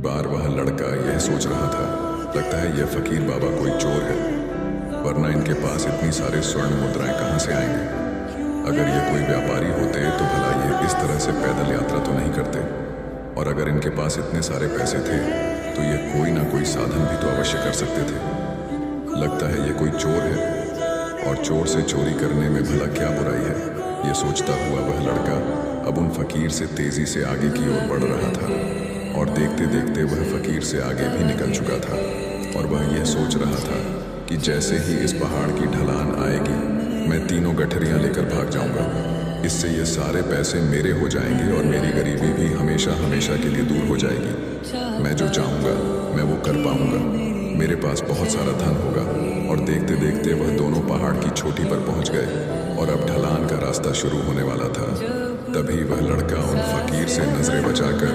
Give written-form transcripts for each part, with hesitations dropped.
बार वह लड़का यह सोच रहा था, लगता है यह फकीर बाबा कोई चोर है, वरना इनके पास इतनी सारे स्वर्ण मुद्राएं कहाँ से आएंगे। अगर ये कोई व्यापारी होते तो भला ये इस तरह से पैदल यात्रा तो नहीं करते, और अगर इनके पास इतने सारे पैसे थे तो ये कोई ना कोई साधन भी तो अवश्य कर सकते थे। लगता है ये कोई चोर है, और चोर से चोरी करने में भला क्या बुराई है। ये सोचता हुआ वह लड़का अब उन फकीर से तेजी से आगे की ओर बढ़ रहा था, और देखते देखते वह फकीर से आगे भी निकल चुका था। और वह यह सोच रहा था कि जैसे ही इस पहाड़ की ढलान आएगी मैं तीनों गठरियां लेकर भाग जाऊंगा। इससे ये सारे पैसे मेरे हो जाएंगे और मेरी गरीबी भी हमेशा हमेशा के लिए दूर हो जाएगी। मैं जो चाहूँगा मैं वो कर पाऊंगा, मेरे पास बहुत सारा धन होगा। और देखते देखते वह दोनों पहाड़ की चोटी पर पहुंच गए और अब ढलान का रास्ता शुरू होने वाला था। तभी वह लड़का उन फकीर से नजरें बचाकर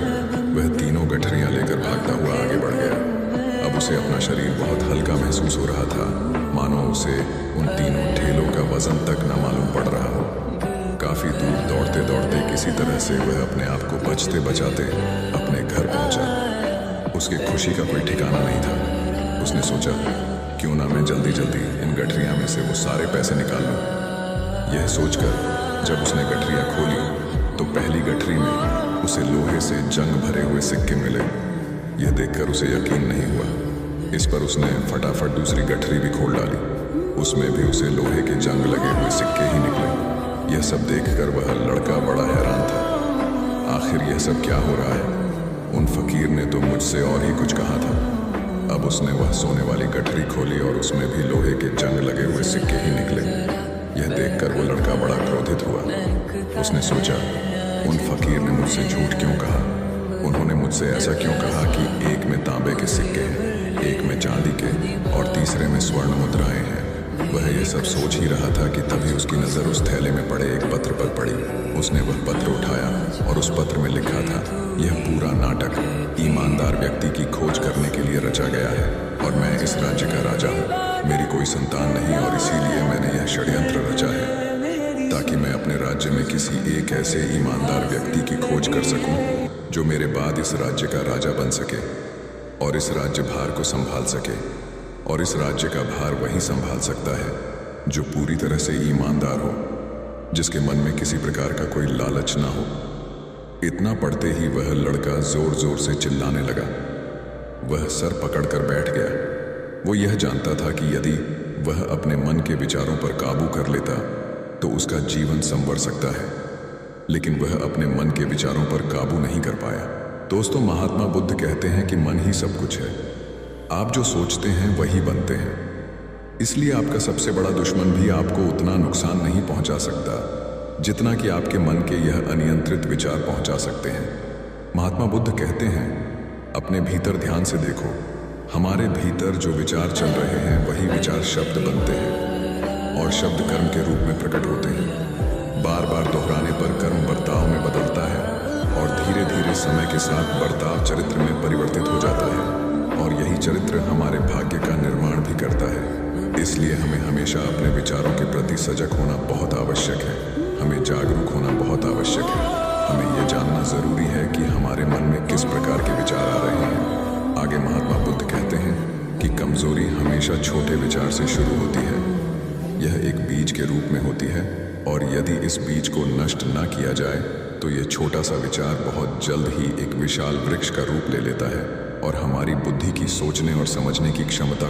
वह तीनों गठरियां लेकर भागता हुआ आगे बढ़ गया। अब उसे अपना शरीर बहुत हल्का महसूस हो रहा था, मानो उसे उन तीनों ढेलों का वजन तक न मालूम पड़ रहा हो। काफी दूर दौड़ते दौड़ते किसी तरह से वह अपने आप को बचते बचाते अपने घर पहुंचा। उसकी खुशी का कोई ठिकाना नहीं था। उसने सोचा, क्यों ना मैं जल्दी जल्दी इन गठरियां में से वो सारे पैसे निकाल लूं। यह सोचकर जब उसने गठरियां खोली तो पहली गठरी में उसे लोहे से जंग भरे हुए सिक्के मिले। यह देखकर उसे यकीन नहीं हुआ। इस पर उसने फटाफट दूसरी गठरी भी खोल डाली, उसमें भी उसे लोहे के जंग लगे हुए सिक्के ही निकले। यह सब देखकर वह लड़का बड़ा हैरान था। आखिर यह सब क्या हो रहा है? उन फकीर ने तो मुझसे और ही कुछ कहा था। अब उसने वह सोने वाली गठरी खोली और उसमें भी लोहे के जंग लगे हुए सिक्के ही निकले। यह देखकर वो लड़का बड़ा क्रोधित हुआ। उसने सोचा, उन फकीर ने मुझसे झूठ क्यों कहा? उन्होंने मुझसे ऐसा क्यों कहा कि एक में तांबे के सिक्के हैं, एक में चांदी के और तीसरे में स्वर्ण मुद्राएं हैं। वह यह सब सोच ही रहा था कि तभी उसकी नजर उस थैले में पड़े एक पत्र पर पड़ी। उसने वह पत्र उठाया और उस पत्र में लिखा था, यह पूरा नाटक ईमानदार व्यक्ति की खोज करने के लिए रचा गया है, और मैं इस राज्य का राजा हूँ। मेरी कोई संतान नहीं और इसीलिए मैंने यह षड्यंत्र रचा है ताकि मैं अपने राज्य में किसी एक ऐसे ईमानदार व्यक्ति की खोज कर सकूं जो मेरे बाद इस राज्य का राजा बन सके और इस राज्य भार को संभाल सके। और इस राज्य का भार वही संभाल सकता है जो पूरी तरह से ईमानदार हो, जिसके मन में किसी प्रकार का कोई लालच ना हो। इतना पढ़ते ही वह लड़का जोर जोर से चिल्लाने लगा। वह सर पकड़कर बैठ गया। वो यह जानता था कि यदि वह अपने मन के विचारों पर काबू कर लेता तो उसका जीवन संवर सकता है, लेकिन वह अपने मन के विचारों पर काबू नहीं कर पाया। दोस्तों, महात्मा बुद्ध कहते हैं कि मन ही सब कुछ है। आप जो सोचते हैं वही बनते हैं। इसलिए आपका सबसे बड़ा दुश्मन भी आपको उतना नुकसान नहीं पहुंचा सकता जितना कि आपके मन के यह अनियंत्रित विचार पहुंचा सकते हैं। महात्मा बुद्ध कहते हैं, अपने भीतर ध्यान से देखो। हमारे भीतर जो विचार चल रहे हैं वही विचार शब्द बनते हैं और शब्द कर्म के रूप में प्रकट होते हैं। बार बार दोहराने पर कर्म बर्ताव में बदलता है और धीरे धीरे समय के साथ बर्ताव चरित्र में परिवर्तित हो जाता है, और यही चरित्र हमारे भाग्य का निर्माण भी करता है। इसलिए हमें हमेशा अपने विचारों के प्रति सजग होना बहुत आवश्यक है। हमें जागरूक होना बहुत आवश्यक है। हमें यह जानना जरूरी है कि हमारे मन में किस प्रकार के विचार आ रहे हैं। आगे महात्मा बुद्ध कहते हैं कि कमजोरी हमेशा छोटे विचार से शुरू होती है। यह एक बीज के रूप में होती है, और यदि इस बीज को नष्ट न किया जाए तो यह छोटा सा विचार बहुत जल्द ही एक विशाल वृक्ष का रूप ले लेता है और हमारी बुद्धि की सोचने और समझने की क्षमता